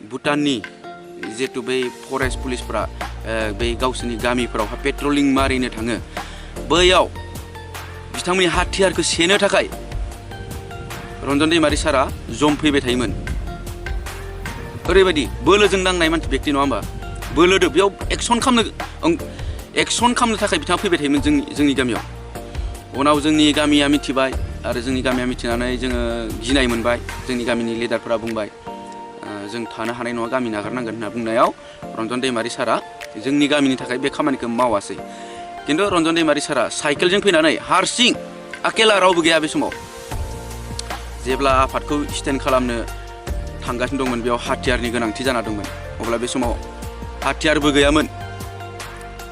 भुटाननि जिहेतु बै फरेस्ट पुलिसफ्रा बै गावसोरनि गामिफोरावहा पेट्रलिं मारिनो थाङो बैयाव बिथांमोननि हाथियारखौ सेनो थाखाय रन्जन दैमारि सारा जमफैबाय थायोमोन ओरैबायदि बोलोजों नांनाय मानसि व्यक्ति नङा होमबा बोलोदो बेयाव एक्सन खालामनो थाखाय बिथाङा फैबाय थायोमोन जोंनि गामियाव उनाव जोंनि गामिया मिथिबाय आरो जोंनि गामिया मिथिनानै जोङो गिनाय मोनबाय जोंनि गामिनि लिडारफोरा बुंबाय जों थानो हानाय नङा गामि नागारनांगोन होनना बुंनायाव रन्जन दैमारि सारा जोंनि गामिनि थाखाय बे खामानिखौ मावासै किन्तु रन्जन दैमारि सारा साइकेलजों फैनानै हारसिं आकेला रावबो गैया बे समाव जेब्ला आफादखौ स्टेन्ड खालामनो थांगासिनो दंमोन बेयाव हाथियारनि गोनांथि जाना दंमोन अब्ला बे समाव हाथियारबो गैयामोन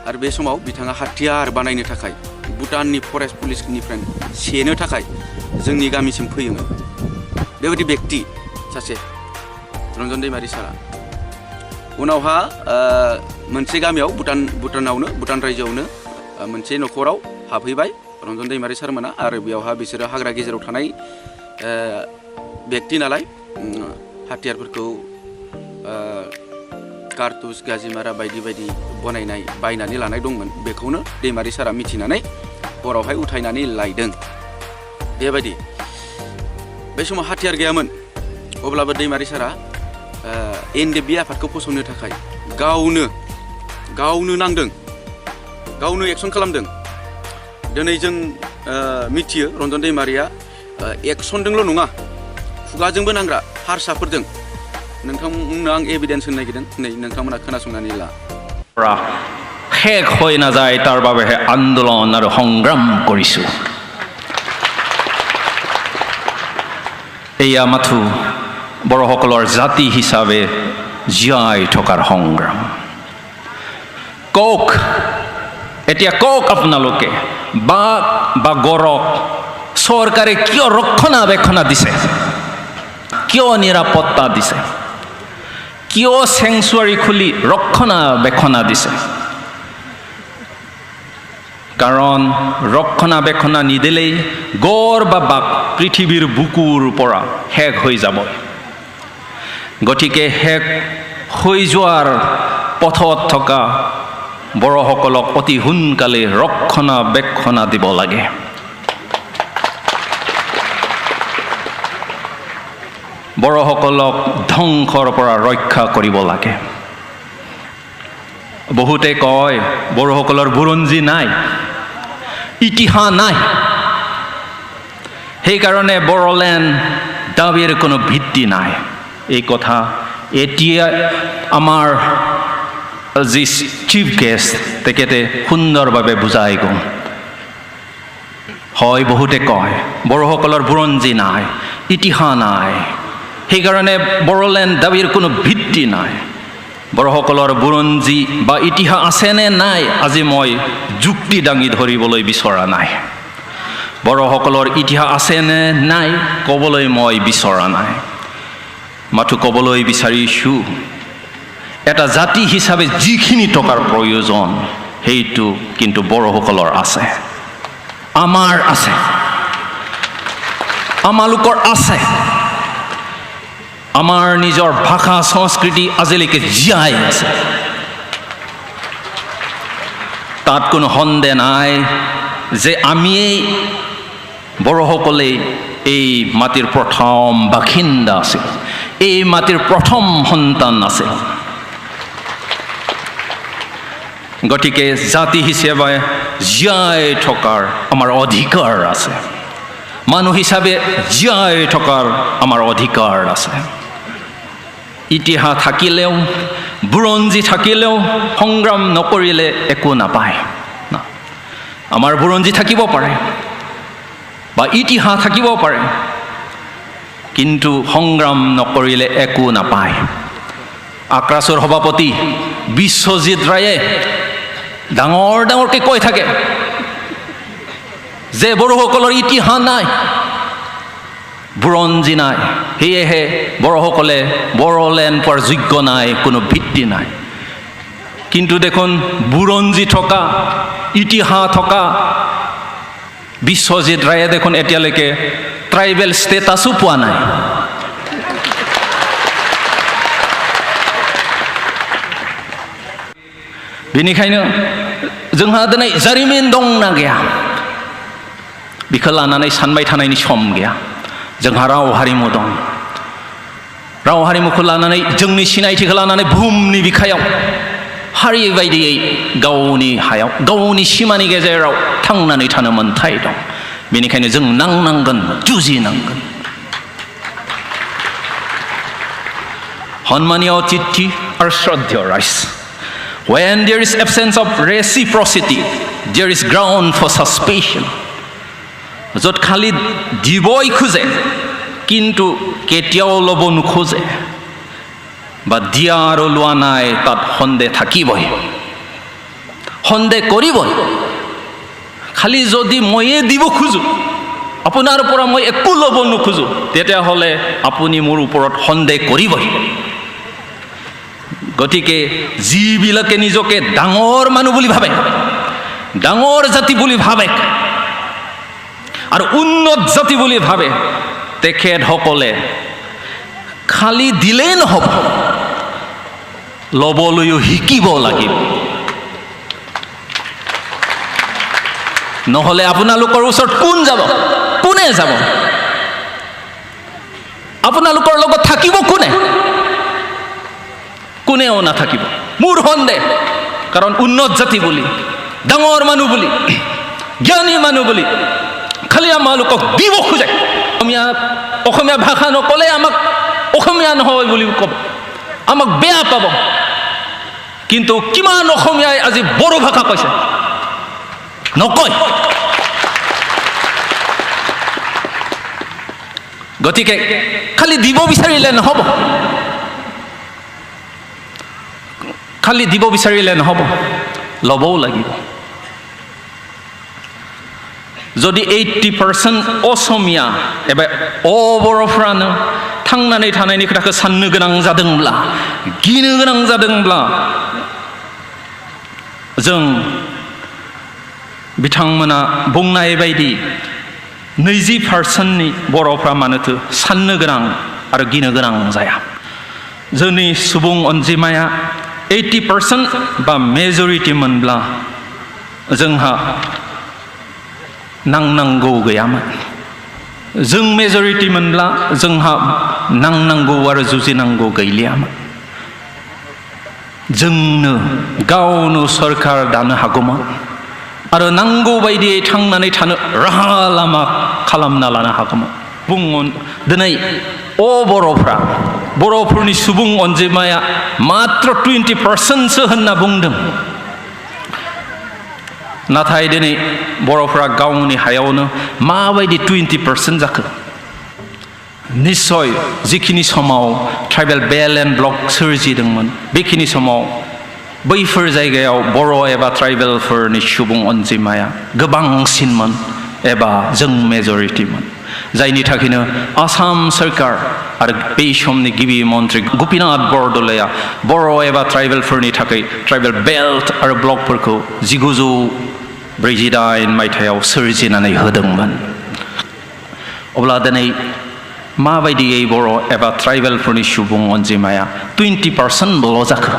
आरो बे समाव बिथाङा हाथियार बानायनो थाखाय भुटाननि फरेस्ट पुलिसनिफ्राय सेनो थाखाय जोंनि गामिसिम फैयोमोन बेबायदि व्यक्ति सासे रन्जन दैमारि सारा उनावहा मोनसे गामियाव भुटान रायजोआवनो मोनसे न'खराव हाबहैबाय रन्जन दैमारि सारमोना आरो बेयावहा बिसोरो हाग्रा गेजेराव थानाय व्यक्ति नालाय हाथियारफोरखौ कारतुस गाजिमारा बायदि बायदि बायनानै लानाय दंमोन बेखौनो दैमारि सारा मिथिनानै हरावहाय उथायनानै लायदों बेबायदि बे समाव हाथियार गैयामोन अब्लाबो दैमारि सारा एनडिएफबि आफादखौ फसंनो थाखाय गावनो नांदों गावनो एक्सन खालामदों दिनै जों मिथियो रन्जन दैमारिया एक्सनजोंल' नङा खुगाजोंबो नांग्रा हारसाफोरजों नोंथांमोननो आं एभिडेन्स होनो नागिरदों नै नोंथांमोना खोनासंनानै ला শেষ হৈ নাযায় তাৰ বাবেহে আন্দোলন আৰু সংগ্ৰাম কৰিছোঁ এয়া মাথো বড়োসকলৰ জাতি হিচাপে জীয়াই থকাৰ সংগ্ৰাম কওক এতিয়া কওক আপোনালোকে বাঘ বা গড়ক চৰকাৰে কিয় ৰক্ষণাবেক্ষণ দিছে কিয় নিৰাপত্তা দিছে কিয় চেংচুৱাৰী খুলি ৰক্ষণাবেক্ষণ দিছে কাৰণ ৰক্ষণাবেক্ষণ নিদিলেই গড় বা বাঘ পৃথিৱীৰ বুকুৰ পৰা শেষ হৈ যাব গতিকে শেষ হৈ যোৱাৰ পথত থকা বড়োসকলক অতি সোনকালে ৰক্ষণাবেক্ষণ দিব লাগে বড়োসকলক ধ্বংসৰ পৰা ৰক্ষা কৰিব লাগে বহুতে কয় বড়োসকলৰ বুৰঞ্জী নাই ইতিহাস নাই সেইকাৰণে বড়োলেণ্ড দাবীৰ কোনো ভিত্তি নাই এই কথা এতিয়া আমাৰ যি চিফ গেষ্ট তেখেতে সুন্দৰভাৱে বুজাই গ'ল হয় বহুতে কয় বড়োসকলৰ বুৰঞ্জী নাই ইতিহাস নাই সেইকাৰণে বড়োলেণ্ড দাবীৰ কোনো ভিত্তি নাই বড়োসকলৰ বুৰঞ্জী বা ইতিহাস আছেনে নাই আজি মই যুক্তি দাঙি ধৰিবলৈ বিচৰা নাই বড়োসকলৰ ইতিহাস আছেনে নাই ক'বলৈ মই বিচৰা নাই মাথো ক'বলৈ বিচাৰিছোঁ এটা জাতি হিচাপে যিখিনি টকাৰ প্ৰয়োজন সেইটো কিন্তু বড়োসকলৰ আছে আমাৰ আছে আমালোকৰ আছে আমাৰ নিজৰ ভাষা সংস্কৃতি আজিলৈকে জীয়াই আছে তাত কোনো সন্দেহ নাই যে আমিয়েই বড়োসকলে এই মাটিৰ প্ৰথম বাসিন্দা আছিল এই মাটিৰ প্ৰথম সন্তান আছিল গতিকে জাতি হিচাপে জীয়াই থকাৰ আমাৰ অধিকাৰ আছে মানুহ হিচাপে জীয়াই থকাৰ আমাৰ অধিকাৰ আছে ইতিহাস থাকিলেও বুৰঞ্জী থাকিলেও সংগ্ৰাম নকৰিলে একো নাপায় আমাৰ বুৰঞ্জী থাকিব পাৰে বা ইতিহাস থাকিব পাৰে কিন্তু সংগ্ৰাম নকৰিলে একো নাপায় আক্ৰাছৰ সভাপতি বিশ্বজিৎ ৰায়ে ডাঙৰ ডাঙৰকৈ কৈ থাকে যে বড়োসকলৰ ইতিহাস নাই, বুৰঞ্জী নাই, সেয়েহে বড়োসকলে বড়োলেণ্ড পোৱাৰ যোগ্য নাই, কোনো ভিত্তি নাই। কিন্তু দেখোন বুৰঞ্জী থকা, ইতিহাস থকা বিশ্বজিৎ ৰায়ে দেখোন এতিয়ালৈকে ট্ৰাইবেল ষ্টেটাছো পোৱা নাই। बेनिखायनो जोंहा दिनै जारिमिन दंना गैया बेखौ लानानै सानबाय थानायनि सम गैया। जोंहा राव हारिमु दं। राव हारिमुखौ लानानै जोंनि सिनायथिखौ लानानै बुहुमनि बिखायाव हारि बायदियै गावनि हायाव गावनि सिमानि गेजेराव थांनानै थानो मोन्थाय दं। बेनिखायनो जों नांनांगोन, जुजिनांगोन। सन्मानीय अतिथि आरो श्रद्धेय rise, when there is absence of reciprocity, there is ground for suspicion. য'ত খালি দিবই খোজে কিন্তু কেতিয়াও ল'ব নোখোজে বা দিয়া আৰু লোৱা নাই, তাত সন্দেহ থাকিবই, সন্দেহ কৰিবই। খালি যদি ময়ে দিব খোজো, আপোনাৰ পৰা মই একো ল'ব নোখোজো, তেতিয়াহ'লে আপুনি মোৰ ওপৰত সন্দেহ কৰিবই। গতিকে যিবিলাকে নিজকে ডাঙৰ মানুহ বুলি ভাবে, ডাঙৰ জাতি বুলি ভাবে আৰু উন্নত জাতি বুলি ভাবে, তেখেতসকলে খালি দিলেই নহ'ব, ল'বলৈও শিকিব লাগিব। নহ'লে আপোনালোকৰ ওচৰত কোন যাব? কোনে যাব? আপোনালোকৰ লগত থাকিব কোনে? কোনেও নাথাকিব। মোৰ সন্দেহ, কাৰণ উন্নত জাতি বুলি, ডাঙৰ মানুহ বুলি, জ্ঞানী মানুহ বুলি খালি আমালোকক দিব খোজে। অসমীয়া ভাষা নক'লে আমাক অসমীয়া নহয় বুলি ক'ব, আমাক বেয়া পাব। কিন্তু কিমান অসমীয়াই আজি বড়ো ভাষা কৈছে? নকয়। গতিকে খালি দিব বিচাৰিলে নহ'ব, খালি দিব বিচাৰিলে নহ'ব, ল'বও লাগিব। যদি 80% असमिया एबा बर'फ्रानो थांनानै थानायनि खोथाखौ साननो गोनां जादोंब्ला, गिनो गोनां जादोंब्ला, जों बिथांमोना बुंनाय बायदि 20%नि बर'फ्रा मानोथो साननो गोनां आरो गिनो गोनां जाया। जोंनि सुबुं अनजिमाया 80% बा मेजरिटि मोनब्ला जोंहा नांनांगौ गैयामोन। जों मेजरिटि मोनब्ला जोंहा नांनांगौ आरो जुजिनांगौ गैलियामोन। जोंनो गावनो सरकार दानो हागौमोन आरो नांगौ बायदियै थांनानै थानो राहा लामा खालामना लानो हागौमोन। बुंगोन दिनै बर'फ्रा, बर'फोरनि सुबुं अनजिमाया मात्र 20%सो होनना बुंदों। नाथाय दिनै बर'फ्रा गावनि हायावनो माबायदि 20% जाखो? निश्चय जिखिनि समाव ट्राइबेल बेल्ट एन्ड ब्लक सोरजिदोंमोन, बेखिनि समाव बैफोर जायगायाव बर' एबा ट्राइबेलफोरनि सुबुं अनजिमाया गोबांसिनमोन एबा जों मेजरिटिमोन। जायनि थाखायनो आसाम सरकार आरो बै समनि गिबि मन्त्रि गपिनाथ बरदलैया बर' एबा ट्राइबेलफोरनि थाखाय ट्राइबेल बेल्ट आरो ब्लकफोरखौ 1948 मायथाइयाव सोरजिनानै होदोंमोन। अब्ला दिनै माबायदियै बर' एबा ट्राइबेलफोरनि सुबुं अनजिमाया 20%ल' जाखो?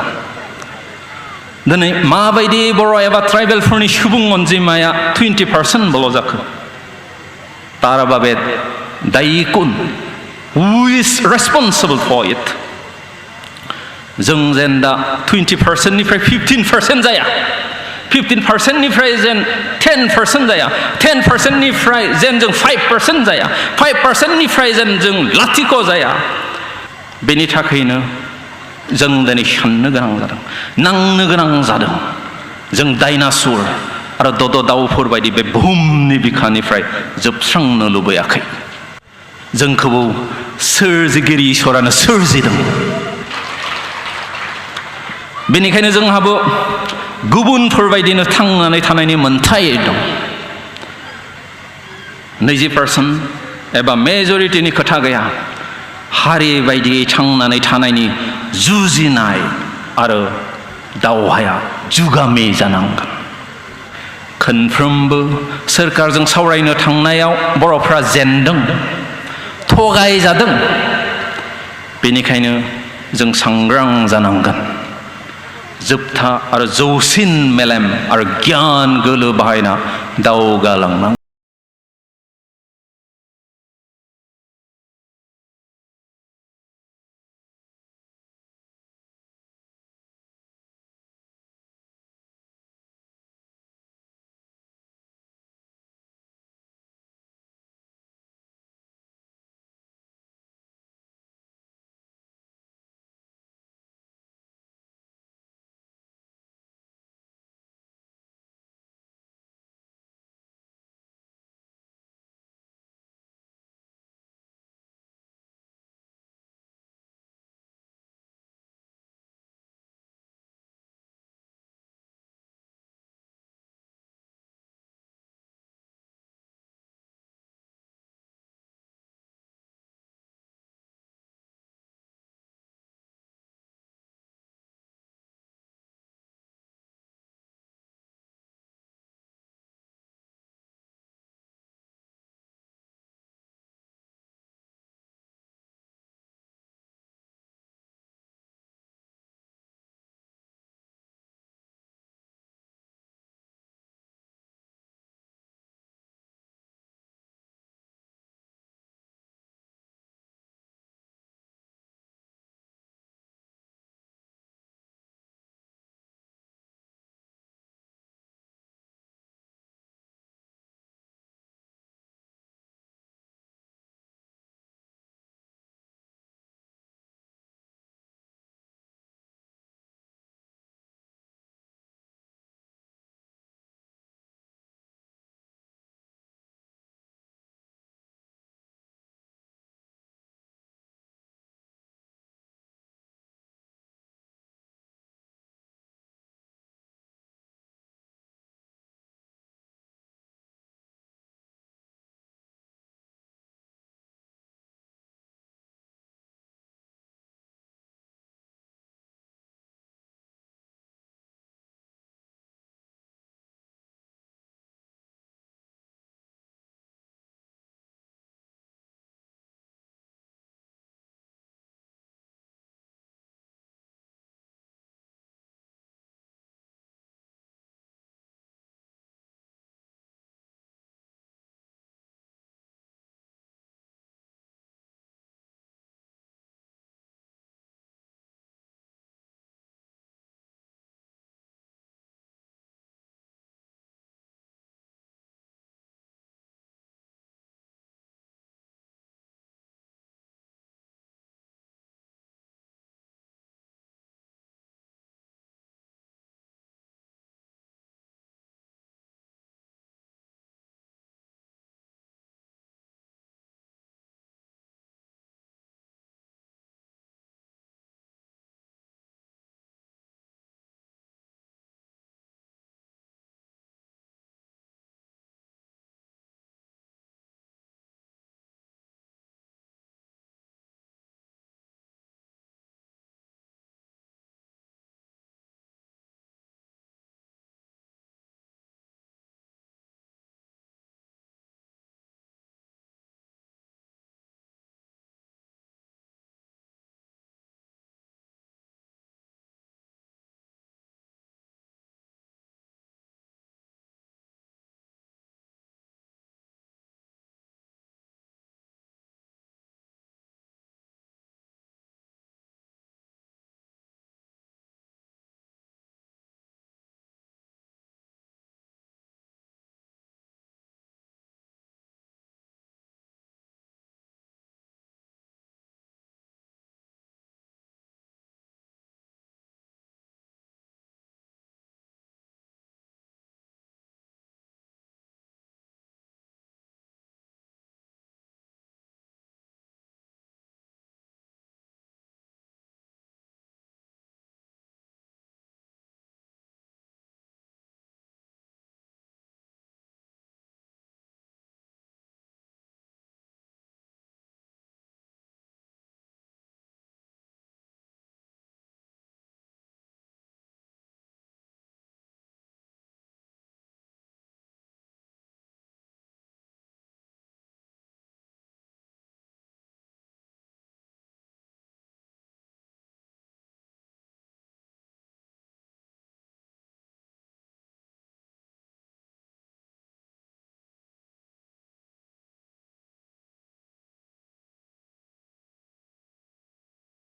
दिनै माबायदि बर' एबा ट्राइबेलफोरनि सुबुं अनजिमाया 20%ल' जाखो? तार बाबे दायी कोन? Who is responsible for it? जों जेन दा 20%निफ्राय 15% जाया, 15%निफ्राय जेन 10% जाया, 10%निफ्राय जेन जों 5% जाया, 5%निफ्राय जेन जों लाथिख' जाया, बेनि थाखायनो जों दिनै साननो गोनां जादों, नांनो गोनां जादों। जों डाइनासुर आरो दद' दाउफोर बायदि बे बुहुमनि बिखानिफ्राय जोबस्रांनो लुबैयाखै। जोंखौबो सोरजिगिरि इसोरानो सोरजिदों। बेनिखायनो जोंहाबो गुबुनफोरबायदिनो थांनानै थानायनि मोन्थाय दं 20% एबा मेजरिटिनि खोथा गैया हारि बायदियै थांनानै थानायनि जुजिनाय आरो दावहाया जुगामि जानांगोन खनफ्रोमबो सोरखारजों सावरायनो थांनायाव बर'फ्रा जेनदों थगायजादों बेनिखायनो जों सांग्रां जानांगोन जोबथा आरो जौसिन मेलेम आरो गियान गोलो बाहायना दावगालांनांगोन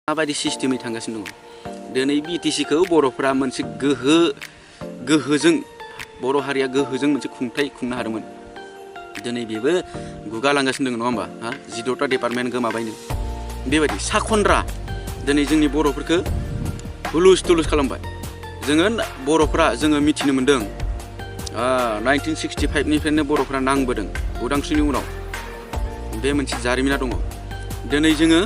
माबायदि सिस्टेमै थांगासिनो दङ दिनै बिटिसिखौ बर'फोरा मोनसे गोहोजों बर' हारिया गोहोजों मोनसे खुंथाइ खुंनो हादोंमोन दिनै बेबो गुगालांगासिनो दङ नङा होमबा हा 16टा डिपार्टमेन्ट गोमाबायनो बेबायदि साखनद्रा दिनै जोंनि बर'फोरखौ हुलुस थुलुस खालामबाय जोङो बर'फोरा जोङो मिथिनो मोन्दों 1965निफ्रायनो बर'फोरा नांबोदों उदांस्रिनि उनाव बे मोनसे जारिमिना दङ दिनै जोङो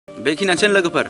बेखिनियानोसै लोगोफोर